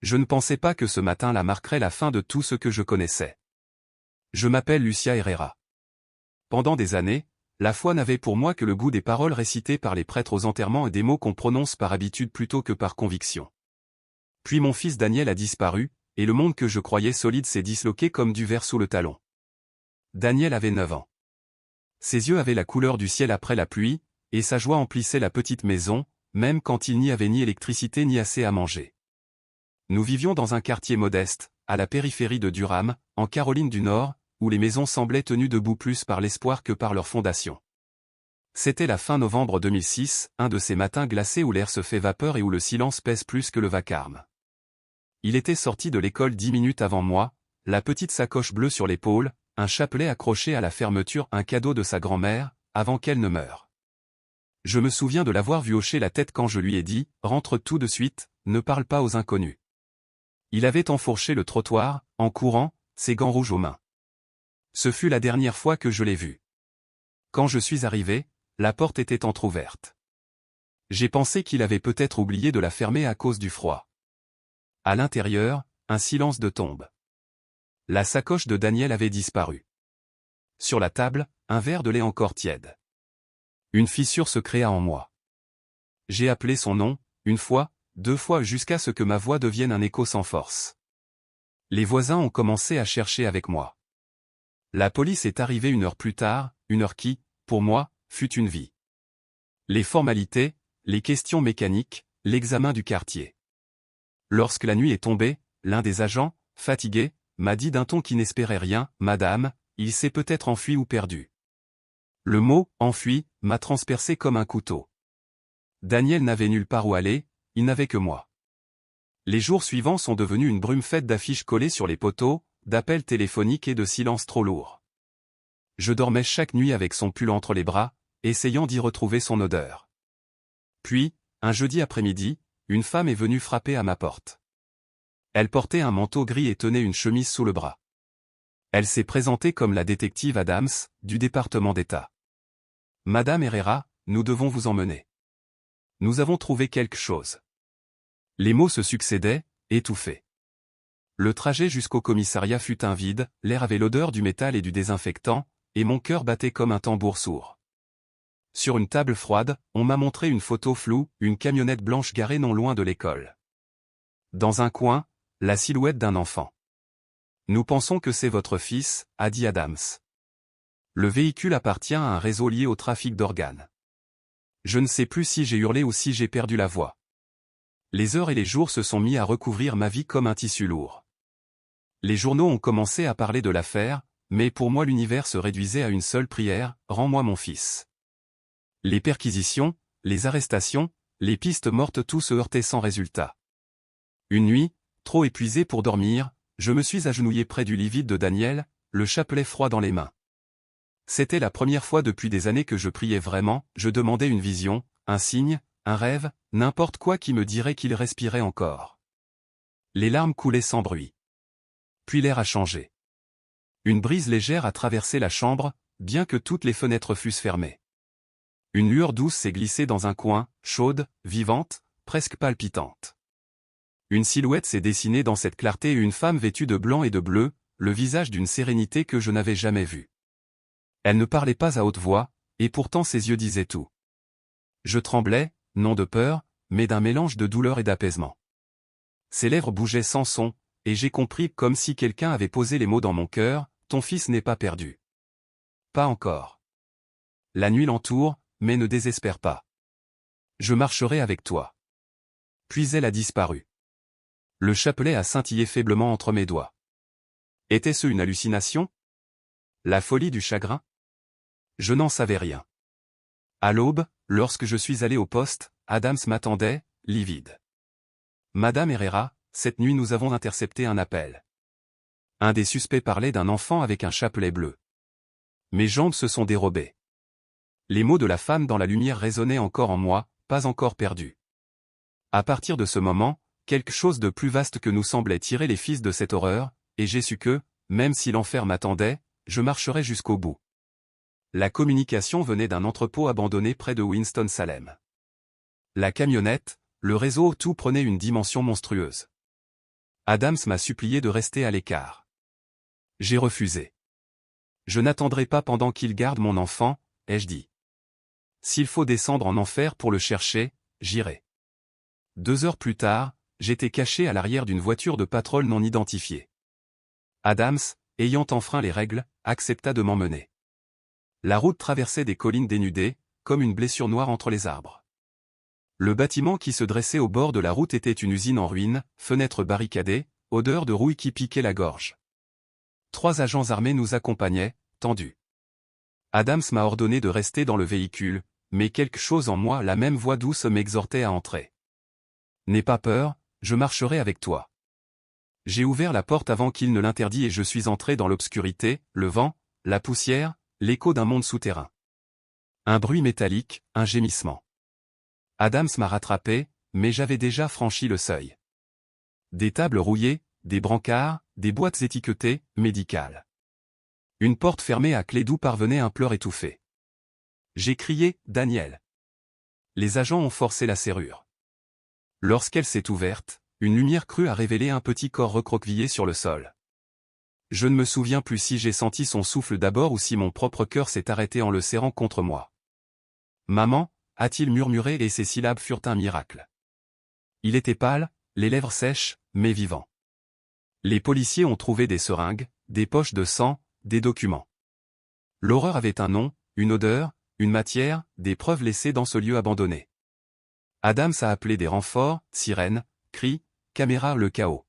Je ne pensais pas que ce matin-là marquerait la fin de tout ce que je connaissais. Je m'appelle Lucia Herrera. Pendant des années, la foi n'avait pour moi que le goût des paroles récitées par les prêtres aux enterrements et des mots qu'on prononce par habitude plutôt que par conviction. Puis mon fils Daniel a disparu, et le monde que je croyais solide s'est disloqué comme du verre sous le talon. Daniel avait 9 ans. Ses yeux avaient la couleur du ciel après la pluie, et sa joie emplissait la petite maison, même quand il n'y avait ni électricité ni assez à manger. Nous vivions dans un quartier modeste, à la périphérie de Durham, en Caroline du Nord, où les maisons semblaient tenues debout plus par l'espoir que par leur fondation. C'était la fin novembre 2006, un de ces matins glacés où l'air se fait vapeur et où le silence pèse plus que le vacarme. Il était sorti de l'école 10 minutes avant moi, la petite sacoche bleue sur l'épaule, un chapelet accroché à la fermeture, un cadeau de sa grand-mère, avant qu'elle ne meure. Je me souviens de l'avoir vu hocher la tête quand je lui ai dit « Rentre tout de suite, ne parle pas aux inconnus ». Il avait enfourché le trottoir, en courant, ses gants rouges aux mains. Ce fut la dernière fois que je l'ai vu. Quand je suis arrivé, la porte était entr'ouverte. J'ai pensé qu'il avait peut-être oublié de la fermer à cause du froid. À l'intérieur, un silence de tombe. La sacoche de Daniel avait disparu. Sur la table, un verre de lait encore tiède. Une fissure se créa en moi. J'ai appelé son nom, une fois, 2 fois jusqu'à ce que ma voix devienne un écho sans force. Les voisins ont commencé à chercher avec moi. La police est arrivée 1 heure plus tard, 1 heure qui, pour moi, fut une vie. Les formalités, les questions mécaniques, l'examen du quartier. Lorsque la nuit est tombée, l'un des agents, fatigué, m'a dit d'un ton qui n'espérait rien, « Madame, il s'est peut-être enfui ou perdu. » Le mot « enfui » m'a transpercé comme un couteau. Daniel n'avait nulle part où aller, il n'avait que moi. Les jours suivants sont devenus une brume faite d'affiches collées sur les poteaux, d'appels téléphoniques et de silences trop lourds. Je dormais chaque nuit avec son pull entre les bras, essayant d'y retrouver son odeur. Puis, un jeudi après-midi, une femme est venue frapper à ma porte. Elle portait un manteau gris et tenait une chemise sous le bras. Elle s'est présentée comme la détective Adams, du département d'État. « Madame Herrera, nous devons vous emmener. Nous avons trouvé quelque chose. » Les mots se succédaient, étouffés. Le trajet jusqu'au commissariat fut un vide, l'air avait l'odeur du métal et du désinfectant, et mon cœur battait comme un tambour sourd. Sur une table froide, on m'a montré une photo floue, une camionnette blanche garée non loin de l'école. Dans un coin, la silhouette d'un enfant. « Nous pensons que c'est votre fils », a dit Adams. Le véhicule appartient à un réseau lié au trafic d'organes. Je ne sais plus si j'ai hurlé ou si j'ai perdu la voix. Les heures et les jours se sont mis à recouvrir ma vie comme un tissu lourd. Les journaux ont commencé à parler de l'affaire, mais pour moi l'univers se réduisait à une seule prière, « Rends-moi mon fils ». Les perquisitions, les arrestations, les pistes mortes, tout se heurtait sans résultat. Une nuit, trop épuisé pour dormir, je me suis agenouillé près du lit vide de Daniel, le chapelet froid dans les mains. C'était la première fois depuis des années que je priais vraiment, je demandais une vision, un signe, un rêve, n'importe quoi qui me dirait qu'il respirait encore. Les larmes coulaient sans bruit. Puis l'air a changé. Une brise légère a traversé la chambre, bien que toutes les fenêtres fussent fermées. Une lueur douce s'est glissée dans un coin, chaude, vivante, presque palpitante. Une silhouette s'est dessinée dans cette clarté, une femme vêtue de blanc et de bleu, le visage d'une sérénité que je n'avais jamais vue. Elle ne parlait pas à haute voix, et pourtant ses yeux disaient tout. Je tremblais, non de peur, mais d'un mélange de douleur et d'apaisement. Ses lèvres bougeaient sans son, et j'ai compris comme si quelqu'un avait posé les mots dans mon cœur, « Ton fils n'est pas perdu. » Pas encore. La nuit l'entoure, mais ne désespère pas. Je marcherai avec toi. Puis elle a disparu. Le chapelet a scintillé faiblement entre mes doigts. Était-ce une hallucination? La folie du chagrin? Je n'en savais rien. À l'aube, lorsque je suis allé au poste, Adams m'attendait, livide. « Madame Herrera, cette nuit nous avons intercepté un appel. » Un des suspects parlait d'un enfant avec un chapelet bleu. Mes jambes se sont dérobées. Les mots de la femme dans la lumière résonnaient encore en moi, pas encore perdus. À partir de ce moment, quelque chose de plus vaste que nous semblait tirer les fils de cette horreur, et j'ai su que, même si l'enfer m'attendait, je marcherais jusqu'au bout. La communication venait d'un entrepôt abandonné près de Winston-Salem. La camionnette, le réseau, tout prenait une dimension monstrueuse. Adams m'a supplié de rester à l'écart. J'ai refusé. Je n'attendrai pas pendant qu'il garde mon enfant, ai-je dit. S'il faut descendre en enfer pour le chercher, j'irai. 2 heures plus tard, j'étais caché à l'arrière d'une voiture de patrouille non identifiée. Adams, ayant enfreint les règles, accepta de m'emmener. La route traversait des collines dénudées, comme une blessure noire entre les arbres. Le bâtiment qui se dressait au bord de la route était une usine en ruine, fenêtres barricadées, odeur de rouille qui piquait la gorge. 3 agents armés nous accompagnaient, tendus. Adams m'a ordonné de rester dans le véhicule, mais quelque chose en moi, la même voix douce, m'exhortait à entrer. N'aie pas peur, je marcherai avec toi. J'ai ouvert la porte avant qu'il ne l'interdit et je suis entré dans l'obscurité, le vent, la poussière, l'écho d'un monde souterrain. Un bruit métallique, un gémissement. Adams m'a rattrapé, mais j'avais déjà franchi le seuil. Des tables rouillées, des brancards, des boîtes étiquetées, médicales. Une porte fermée à clé d'où parvenait un pleur étouffé. J'ai crié, Daniel. Les agents ont forcé la serrure. Lorsqu'elle s'est ouverte, une lumière crue a révélé un petit corps recroquevillé sur le sol. Je ne me souviens plus si j'ai senti son souffle d'abord ou si mon propre cœur s'est arrêté en le serrant contre moi. Maman, a-t-il murmuré et ses syllabes furent un miracle. Il était pâle, les lèvres sèches, mais vivant. Les policiers ont trouvé des seringues, des poches de sang, des documents. L'horreur avait un nom, une odeur, une matière, des preuves laissées dans ce lieu abandonné. Adams a appelé des renforts, sirènes, cris, caméras, le chaos.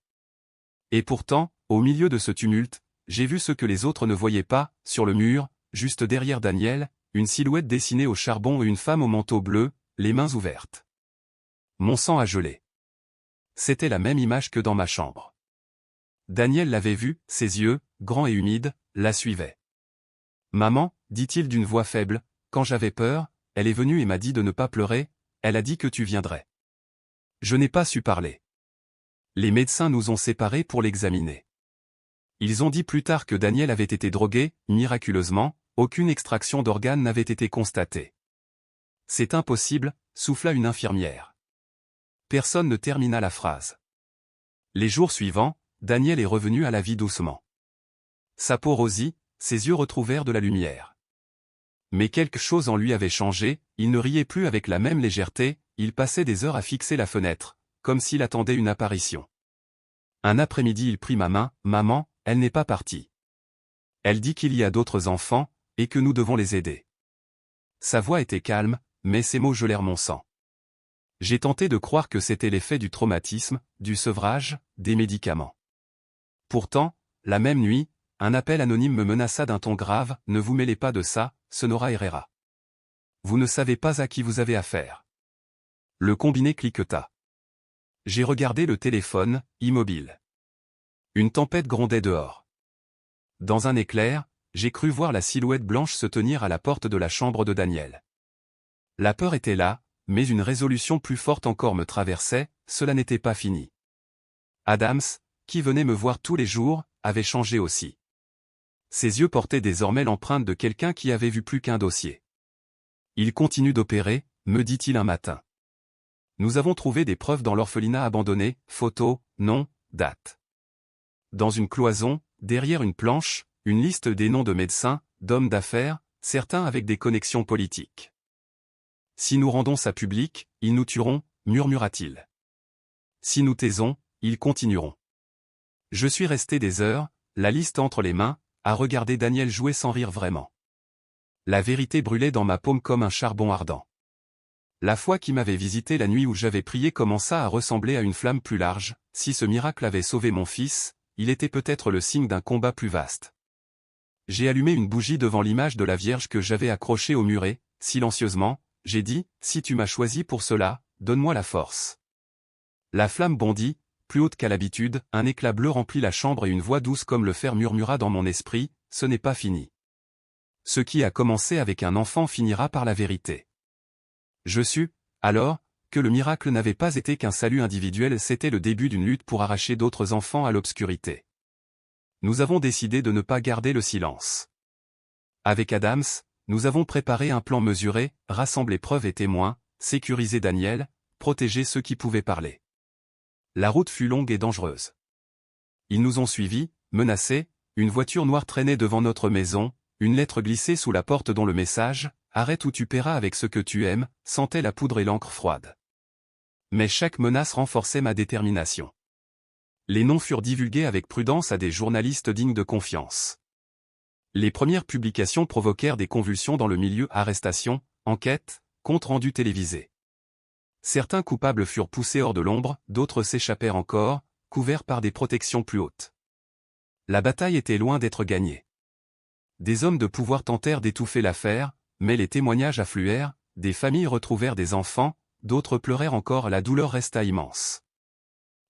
Et pourtant, au milieu de ce tumulte, j'ai vu ce que les autres ne voyaient pas, sur le mur, juste derrière Daniel, une silhouette dessinée au charbon et une femme au manteau bleu, les mains ouvertes. Mon sang a gelé. C'était la même image que dans ma chambre. Daniel l'avait vue, ses yeux, grands et humides, la suivaient. Maman, dit-il d'une voix faible, quand j'avais peur, elle est venue et m'a dit de ne pas pleurer, elle a dit que tu viendrais. Je n'ai pas su parler. Les médecins nous ont séparés pour l'examiner. Ils ont dit plus tard que Daniel avait été drogué, miraculeusement, aucune extraction d'organes n'avait été constatée. C'est impossible, souffla une infirmière. Personne ne termina la phrase. Les jours suivants, Daniel est revenu à la vie doucement. Sa peau rosit, ses yeux retrouvèrent de la lumière. Mais quelque chose en lui avait changé, il ne riait plus avec la même légèreté, il passait des heures à fixer la fenêtre, comme s'il attendait une apparition. Un après-midi il prit ma main, « Maman, elle n'est pas partie. Elle dit qu'il y a d'autres enfants, et que nous devons les aider. » Sa voix était calme, mais ses mots gelèrent mon sang. J'ai tenté de croire que c'était l'effet du traumatisme, du sevrage, des médicaments. Pourtant, la même nuit, un appel anonyme me menaça d'un ton grave, « Ne vous mêlez pas de ça, Sonora Herrera. Vous ne savez pas à qui vous avez affaire. » Le combiné cliqueta. J'ai regardé le téléphone, immobile. Une tempête grondait dehors. Dans un éclair, j'ai cru voir la silhouette blanche se tenir à la porte de la chambre de Daniel. La peur était là, mais une résolution plus forte encore me traversait, cela n'était pas fini. Adams, qui venait me voir tous les jours, avait changé aussi. Ses yeux portaient désormais l'empreinte de quelqu'un qui avait vu plus qu'un dossier. Il continue d'opérer, me dit-il un matin. Nous avons trouvé des preuves dans l'orphelinat abandonné, photos, noms, dates. Dans une cloison, derrière une planche, une liste des noms de médecins, d'hommes d'affaires, certains avec des connexions politiques. Si nous rendons ça public, ils nous tueront, murmura-t-il. Si nous taisons, ils continueront. Je suis resté des heures, la liste entre les mains, à regarder Daniel jouer sans rire vraiment. La vérité brûlait dans ma paume comme un charbon ardent. La foi qui m'avait visité la nuit où j'avais prié commença à ressembler à une flamme plus large, si ce miracle avait sauvé mon fils, il était peut-être le signe d'un combat plus vaste. J'ai allumé une bougie devant l'image de la Vierge que j'avais accrochée au muret, silencieusement, j'ai dit, si tu m'as choisi pour cela, donne-moi la force. La flamme bondit, plus haute qu'à l'habitude, un éclat bleu remplit la chambre et une voix douce comme le fer murmura dans mon esprit, ce n'est pas fini. Ce qui a commencé avec un enfant finira par la vérité. Je sus, alors, que le miracle n'avait pas été qu'un salut individuel, c'était le début d'une lutte pour arracher d'autres enfants à l'obscurité. Nous avons décidé de ne pas garder le silence. Avec Adams, nous avons préparé un plan mesuré, rassembler preuves et témoins, sécuriser Daniel, protéger ceux qui pouvaient parler. La route fut longue et dangereuse. Ils nous ont suivis, menacés, une voiture noire traînait devant notre maison, une lettre glissée sous la porte dont le message « Arrête ou tu paieras avec ce que tu aimes » sentait la poudre et l'encre froide. Mais chaque menace renforçait ma détermination. Les noms furent divulgués avec prudence à des journalistes dignes de confiance. Les premières publications provoquèrent des convulsions dans le milieu, arrestations, enquêtes, comptes rendus télévisés. Certains coupables furent poussés hors de l'ombre, d'autres s'échappèrent encore, couverts par des protections plus hautes. La bataille était loin d'être gagnée. Des hommes de pouvoir tentèrent d'étouffer l'affaire, mais les témoignages affluèrent, des familles retrouvèrent des enfants, d'autres pleurèrent encore, la douleur resta immense.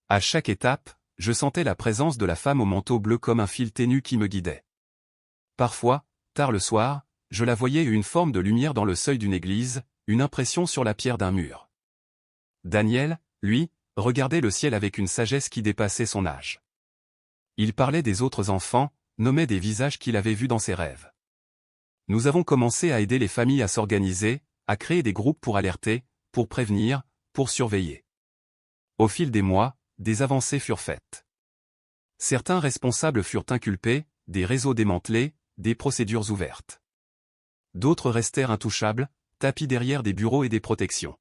À chaque étape, je sentais la présence de la femme au manteau bleu comme un fil ténu qui me guidait. Parfois, tard le soir, je la voyais, une forme de lumière dans le seuil d'une église, une impression sur la pierre d'un mur. Daniel, lui, regardait le ciel avec une sagesse qui dépassait son âge. Il parlait des autres enfants, nommait des visages qu'il avait vus dans ses rêves. Nous avons commencé à aider les familles à s'organiser, à créer des groupes pour alerter, pour prévenir, pour surveiller. Au fil des mois, des avancées furent faites. Certains responsables furent inculpés, des réseaux démantelés, des procédures ouvertes. D'autres restèrent intouchables, tapis derrière des bureaux et des protections.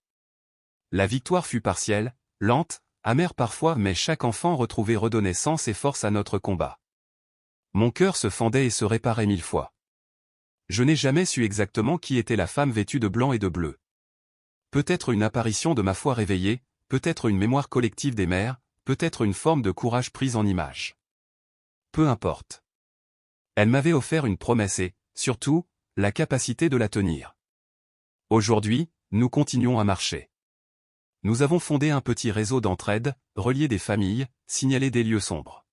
La victoire fut partielle, lente, amère parfois, mais chaque enfant retrouvé redonnait sens et force à notre combat. Mon cœur se fendait et se réparait 1000 fois. Je n'ai jamais su exactement qui était la femme vêtue de blanc et de bleu. Peut-être une apparition de ma foi réveillée, peut-être une mémoire collective des mères, peut-être une forme de courage prise en image. Peu importe. Elle m'avait offert une promesse et, surtout, la capacité de la tenir. Aujourd'hui, nous continuons à marcher. Nous avons fondé un petit réseau d'entraide, relié des familles, signalé des lieux sombres.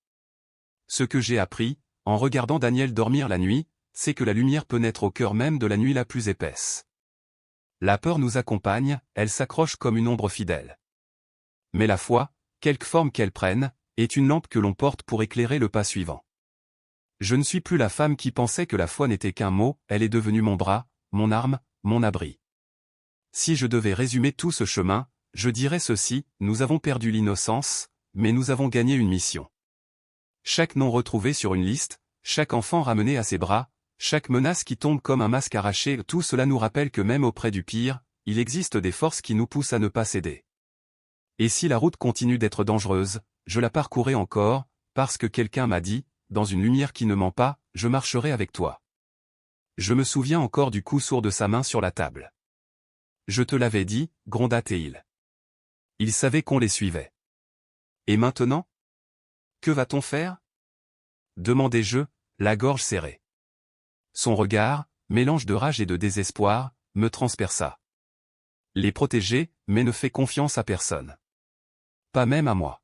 Ce que j'ai appris, en regardant Daniel dormir la nuit, c'est que la lumière peut naître au cœur même de la nuit la plus épaisse. La peur nous accompagne, elle s'accroche comme une ombre fidèle. Mais la foi, quelque forme qu'elle prenne, est une lampe que l'on porte pour éclairer le pas suivant. Je ne suis plus la femme qui pensait que la foi n'était qu'un mot, elle est devenue mon bras, mon arme, mon abri. Si je devais résumer tout ce chemin, je dirais ceci, nous avons perdu l'innocence, mais nous avons gagné une mission. Chaque nom retrouvé sur une liste, chaque enfant ramené à ses bras, chaque menace qui tombe comme un masque arraché, tout cela nous rappelle que même auprès du pire, il existe des forces qui nous poussent à ne pas céder. Et si la route continue d'être dangereuse, je la parcourrai encore, parce que quelqu'un m'a dit, dans une lumière qui ne ment pas, je marcherai avec toi. Je me souviens encore du coup sourd de sa main sur la table. Je te l'avais dit, gronda Théil. Il savait qu'on les suivait. Et maintenant? Que va-t-on faire? Demandai-je, la gorge serrée. Son regard, mélange de rage et de désespoir, me transperça. Les protéger, mais ne fais confiance à personne. Pas même à moi.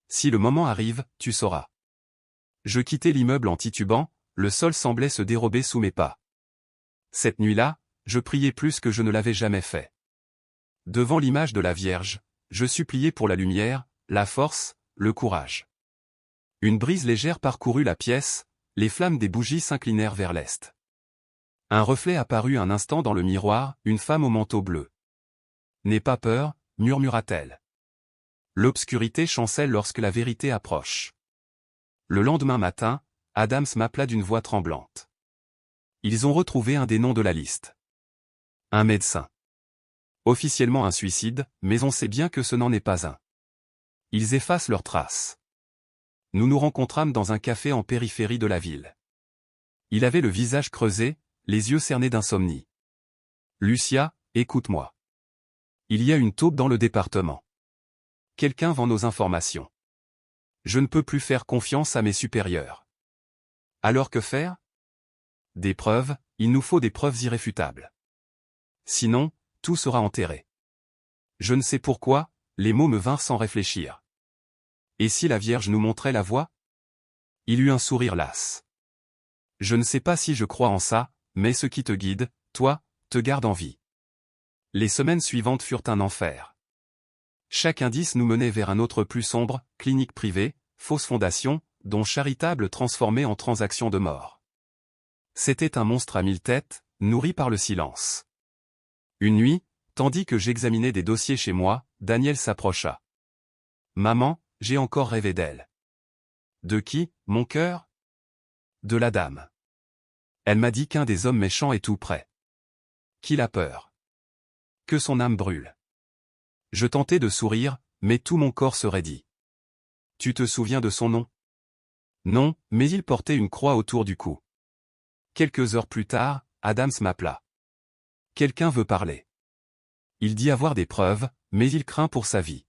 Si le moment arrive, tu sauras. Je quittai l'immeuble en titubant, le sol semblait se dérober sous mes pas. Cette nuit-là, je priais plus que je ne l'avais jamais fait. Devant l'image de la Vierge, je suppliais pour la lumière, la force, le courage. Une brise légère parcourut la pièce, les flammes des bougies s'inclinèrent vers l'est. Un reflet apparut un instant dans le miroir, une femme au manteau bleu. « N'aie pas peur », murmura-t-elle. L'obscurité chancelle lorsque la vérité approche. Le lendemain matin, Adams m'appela d'une voix tremblante. Ils ont retrouvé un des noms de la liste. Un médecin. Officiellement un suicide, mais on sait bien que ce n'en est pas un. Ils effacent leurs traces. Nous nous rencontrâmes dans un café en périphérie de la ville. Il avait le visage creusé, les yeux cernés d'insomnie. « Lucia, écoute-moi. Il y a une taupe dans le département. Quelqu'un vend nos informations. Je ne peux plus faire confiance à mes supérieurs. Alors que faire? Des preuves, il nous faut des preuves irréfutables. Sinon, tout sera enterré. » Je ne sais pourquoi, les mots me vinrent sans réfléchir. Et si la Vierge nous montrait la voie? Il eut un sourire las. Je ne sais pas si je crois en ça, mais ce qui te guide, toi, te garde en vie. Les semaines suivantes furent un enfer. Chaque indice nous menait vers un autre plus sombre, clinique privée, fausse fondation, dons charitables transformés en transactions de mort. C'était un monstre à 1000 têtes, nourri par le silence. Une nuit, tandis que j'examinais des dossiers chez moi, Daniel s'approcha. « Maman, j'ai encore rêvé d'elle. De qui, mon cœur? De la dame. Elle m'a dit qu'un des hommes méchants est tout près. Qu'il a peur. Que son âme brûle. Je tentais de sourire, mais tout mon corps se raidit. Tu te souviens de son nom? Non, mais il portait une croix autour du cou. Quelques heures plus tard, Adams m'appela. Quelqu'un veut parler. Il dit avoir des preuves, mais il craint pour sa vie.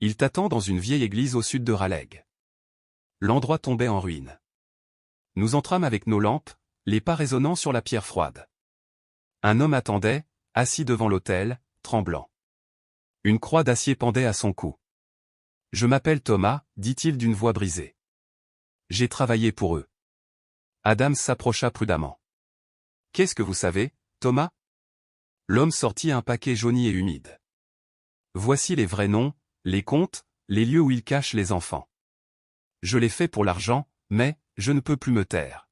Il t'attend dans une vieille église au sud de Raleigh. L'endroit tombait en ruine. Nous entrâmes avec nos lampes, les pas résonnant sur la pierre froide. Un homme attendait, assis devant l'autel, tremblant. Une croix d'acier pendait à son cou. Je m'appelle Thomas, dit-il d'une voix brisée. J'ai travaillé pour eux. Adams s'approcha prudemment. Qu'est-ce que vous savez, Thomas? L'homme sortit un paquet jauni et humide. Voici les vrais noms, les comptes, les lieux où ils cachent les enfants. Je l'ai fait pour l'argent, mais, je ne peux plus me taire.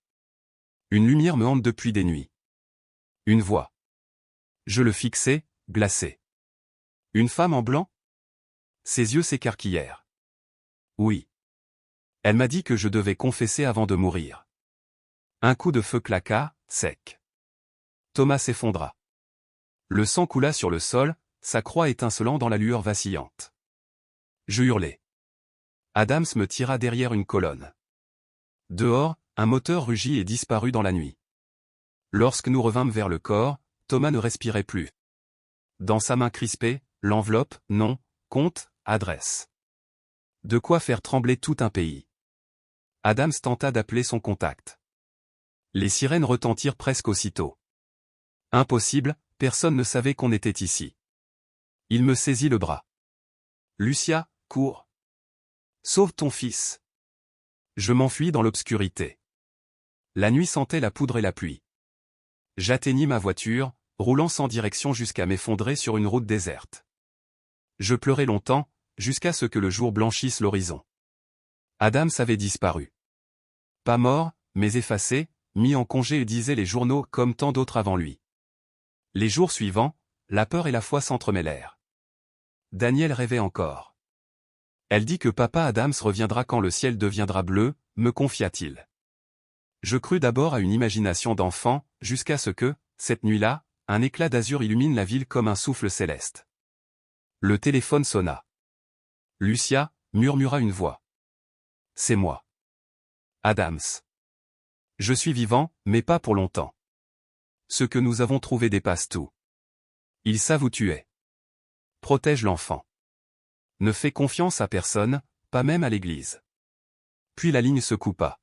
Une lumière me hante depuis des nuits. Une voix. Je le fixai, glacé. Une femme en blanc? Ses yeux s'écarquillèrent. Oui. Elle m'a dit que je devais confesser avant de mourir. Un coup de feu claqua, sec. Thomas s'effondra. Le sang coula sur le sol, sa croix étincelant dans la lueur vacillante. Je hurlai. Adams me tira derrière une colonne. Dehors, un moteur rugit et disparut dans la nuit. Lorsque nous revînmes vers le corps, Thomas ne respirait plus. Dans sa main crispée, l'enveloppe, nom, compte, adresse. De quoi faire trembler tout un pays. Adams tenta d'appeler son contact. Les sirènes retentirent presque aussitôt. Impossible, personne ne savait qu'on était ici. Il me saisit le bras. Lucia, cours. Sauve ton fils. Je m'enfuis dans l'obscurité. La nuit sentait la poudre et la pluie. J'atteignis ma voiture, roulant sans direction jusqu'à m'effondrer sur une route déserte. Je pleurai longtemps, jusqu'à ce que le jour blanchisse l'horizon. Adams avait disparu. Pas mort, mais effacé, mis en congé, disaient les journaux comme tant d'autres avant lui. Les jours suivants, la peur et la foi s'entremêlèrent. Daniel rêvait encore. Elle dit que papa Adams reviendra quand le ciel deviendra bleu, me confia-t-il. Je crus d'abord à une imagination d'enfant, jusqu'à ce que, cette nuit-là, un éclat d'azur illumine la ville comme un souffle céleste. Le téléphone sonna. Lucia, murmura une voix. C'est moi. Adams. Je suis vivant, mais pas pour longtemps. Ce que nous avons trouvé dépasse tout. Ils savent où tu es. Protège l'enfant. Ne fais confiance à personne, pas même à l'église. Puis la ligne se coupa.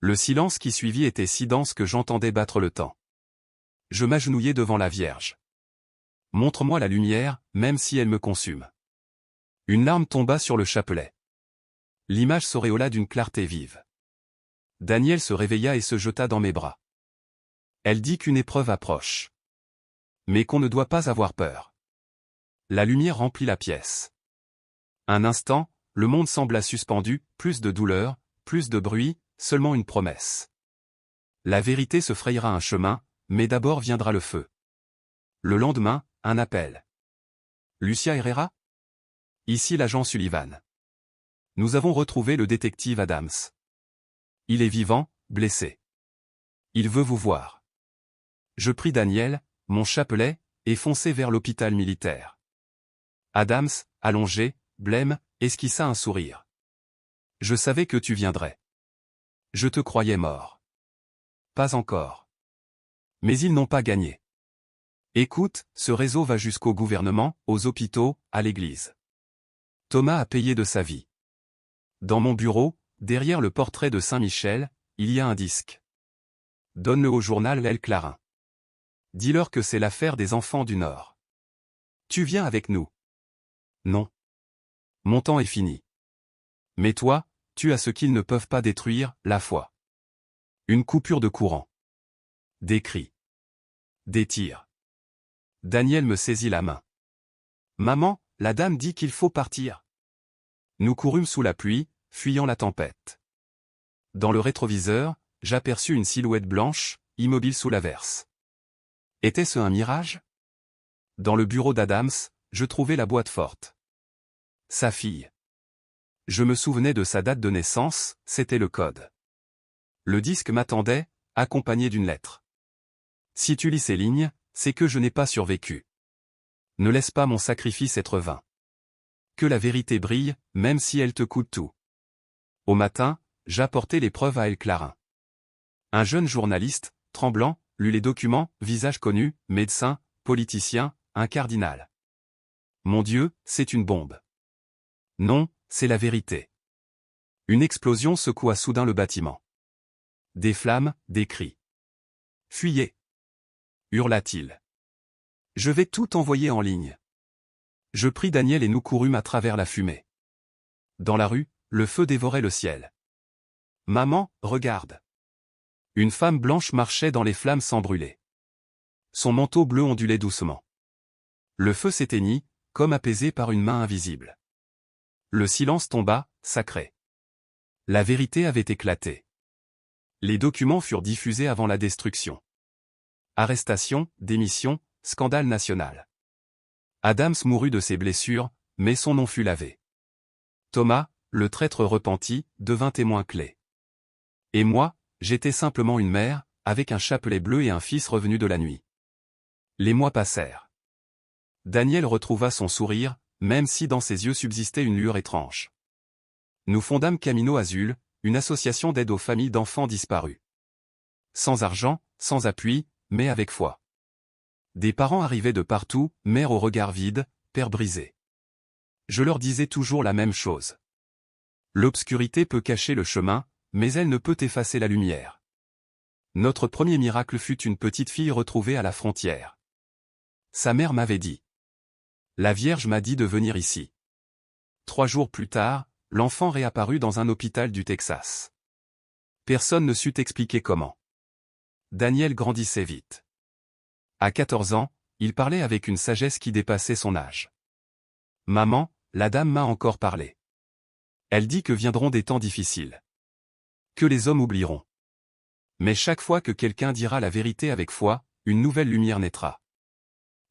Le silence qui suivit était si dense que j'entendais battre le temps. Je m'agenouillai devant la Vierge. Montre-moi la lumière, même si elle me consume. Une larme tomba sur le chapelet. L'image s'auréola d'une clarté vive. Daniel se réveilla et se jeta dans mes bras. Elle dit qu'une épreuve approche. Mais qu'on ne doit pas avoir peur. La lumière remplit la pièce. Un instant, le monde sembla suspendu, plus de douleur, plus de bruit, seulement une promesse. La vérité se frayera un chemin, mais d'abord viendra le feu. Le lendemain, un appel. Lucia Herrera? Ici l'agent Sullivan. Nous avons retrouvé le détective Adams. Il est vivant, blessé. Il veut vous voir. Je pris Daniel, mon chapelet, et fonçai vers l'hôpital militaire. Adams, allongé, blême, esquissa un sourire. Je savais que tu viendrais. Je te croyais mort. Pas encore. Mais ils n'ont pas gagné. Écoute, ce réseau va jusqu'au gouvernement, aux hôpitaux, à l'église. Thomas a payé de sa vie. Dans mon bureau, derrière le portrait de Saint-Michel, il y a un disque. Donne-le au journal El Clarin. Dis-leur que c'est l'affaire des enfants du Nord. Tu viens avec nous. Non. Mon temps est fini. Mais toi, tu as ce qu'ils ne peuvent pas détruire, la foi. Une coupure de courant. Des cris. Des tirs. Daniel me saisit la main. Maman, la dame dit qu'il faut partir. Nous courûmes sous la pluie, fuyant la tempête. Dans le rétroviseur, j'aperçus une silhouette blanche, immobile sous l'averse. Était-ce un mirage? Dans le bureau d'Adams, je trouvai la boîte forte. Sa fille. Je me souvenais de sa date de naissance, c'était le code. Le disque m'attendait, accompagné d'une lettre. Si tu lis ces lignes, c'est que je n'ai pas survécu. Ne laisse pas mon sacrifice être vain. Que la vérité brille, même si elle te coûte tout. Au matin, j'apportais les preuves à El Clarin. Un jeune journaliste, tremblant, lut les documents, visage connu, médecin, politicien, un cardinal. Mon Dieu, c'est une bombe. Non, c'est la vérité. Une explosion secoua soudain le bâtiment. Des flammes, des cris. Fuyez! Hurla-t-il. Je vais tout envoyer en ligne. Je pris Daniel et nous courûmes à travers la fumée. Dans la rue, le feu dévorait le ciel. Maman, regarde. Une femme blanche marchait dans les flammes sans brûler. Son manteau bleu ondulait doucement. Le feu s'éteignit, comme apaisé par une main invisible. Le silence tomba, sacré. La vérité avait éclaté. Les documents furent diffusés avant la destruction. Arrestation, démission, scandale national. Adams mourut de ses blessures, mais son nom fut lavé. Thomas, le traître repenti, devint témoin clé. Et moi, j'étais simplement une mère, avec un chapelet bleu et un fils revenu de la nuit. Les mois passèrent. Daniel retrouva son sourire, même si dans ses yeux subsistait une lueur étrange. Nous fondâmes Camino Azul, une association d'aide aux familles d'enfants disparus. Sans argent, sans appui, mais avec foi. Des parents arrivaient de partout, mères au regard vide, pères brisés. Je leur disais toujours la même chose. L'obscurité peut cacher le chemin, mais elle ne peut effacer la lumière. Notre premier miracle fut une petite fille retrouvée à la frontière. Sa mère m'avait dit. La Vierge m'a dit de venir ici. 3 jours plus tard, l'enfant réapparut dans un hôpital du Texas. Personne ne sut expliquer comment. Daniel grandissait vite. À 14 ans, il parlait avec une sagesse qui dépassait son âge. Maman, la dame m'a encore parlé. Elle dit que viendront des temps difficiles. Que les hommes oublieront. Mais chaque fois que quelqu'un dira la vérité avec foi, une nouvelle lumière naîtra.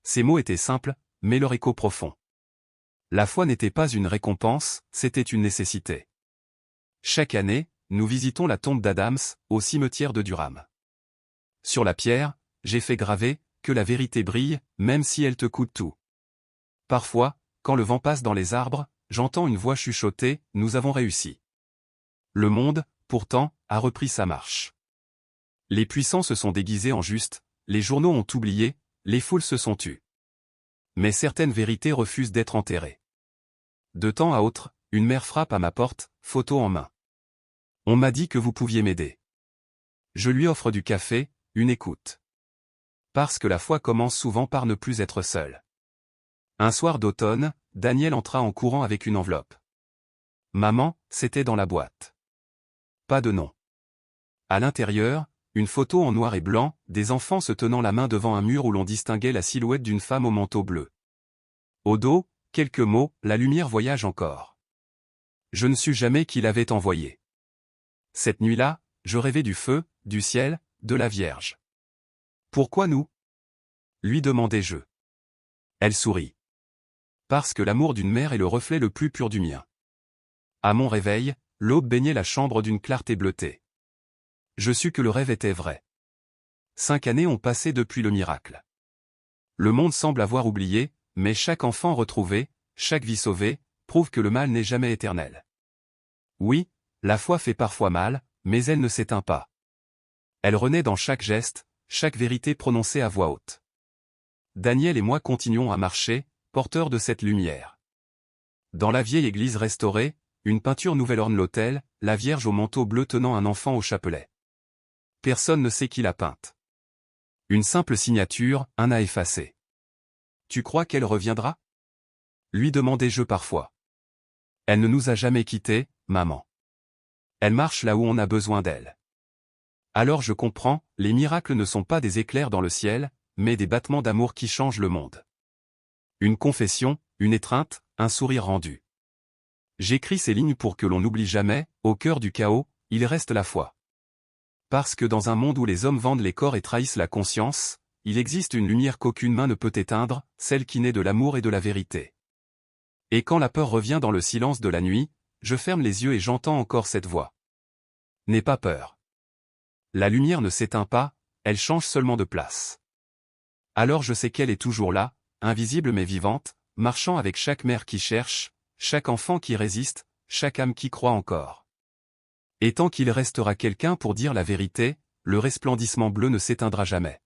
Ces mots étaient simples, mais leur écho profond. La foi n'était pas une récompense, c'était une nécessité. Chaque année, nous visitons la tombe d'Adams, au cimetière de Durham. Sur la pierre, j'ai fait graver « Que la vérité brille, même si elle te coûte tout ». Parfois, quand le vent passe dans les arbres, j'entends une voix chuchoter « Nous avons réussi ». Le monde, pourtant, a repris sa marche. Les puissants se sont déguisés en justes, les journaux ont oublié, les foules se sont tues. Mais certaines vérités refusent d'être enterrées. De temps à autre, une mère frappe à ma porte, photo en main. On m'a dit que vous pouviez m'aider. Je lui offre du café, une écoute. Parce que la foi commence souvent par ne plus être seul. Un soir d'automne, Daniel entra en courant avec une enveloppe. Maman, c'était dans la boîte. Pas de nom. À l'intérieur, une photo en noir et blanc, des enfants se tenant la main devant un mur où l'on distinguait la silhouette d'une femme au manteau bleu. Au dos, quelques mots, la lumière voyage encore. Je ne sus jamais qui l'avait envoyé. Cette nuit-là, je rêvais du feu, du ciel, de la Vierge. Pourquoi nous? Lui demandai-je. Elle sourit. Parce que l'amour d'une mère est le reflet le plus pur du mien. À mon réveil, l'aube baignait la chambre d'une clarté bleutée. Je sus que le rêve était vrai. 5 années ont passé depuis le miracle. Le monde semble avoir oublié, mais chaque enfant retrouvé, chaque vie sauvée, prouve que le mal n'est jamais éternel. Oui, la foi fait parfois mal, mais elle ne s'éteint pas. Elle renaît dans chaque geste, chaque vérité prononcée à voix haute. Daniel et moi continuons à marcher, porteurs de cette lumière. Dans la vieille église restaurée, une peinture nouvelle orne l'autel, la Vierge au manteau bleu tenant un enfant au chapelet. Personne ne sait qui l'a peinte. Une simple signature, un à effacer. Tu crois qu'elle reviendra? Lui demandai-je parfois. Elle ne nous a jamais quittés, maman. Elle marche là où on a besoin d'elle. Alors je comprends, les miracles ne sont pas des éclairs dans le ciel, mais des battements d'amour qui changent le monde. Une confession, une étreinte, un sourire rendu. J'écris ces lignes pour que l'on n'oublie jamais, au cœur du chaos, il reste la foi. Parce que dans un monde où les hommes vendent les corps et trahissent la conscience, il existe une lumière qu'aucune main ne peut éteindre, celle qui naît de l'amour et de la vérité. Et quand la peur revient dans le silence de la nuit, Je ferme les yeux et j'entends encore cette voix. N'aie pas peur. La lumière ne s'éteint pas, elle change seulement de place. Alors je sais qu'elle est toujours là, invisible mais vivante, marchant avec chaque mère qui cherche, chaque enfant qui résiste, chaque âme qui croit encore. Et tant qu'il restera quelqu'un pour dire la vérité, le resplendissement bleu ne s'éteindra jamais.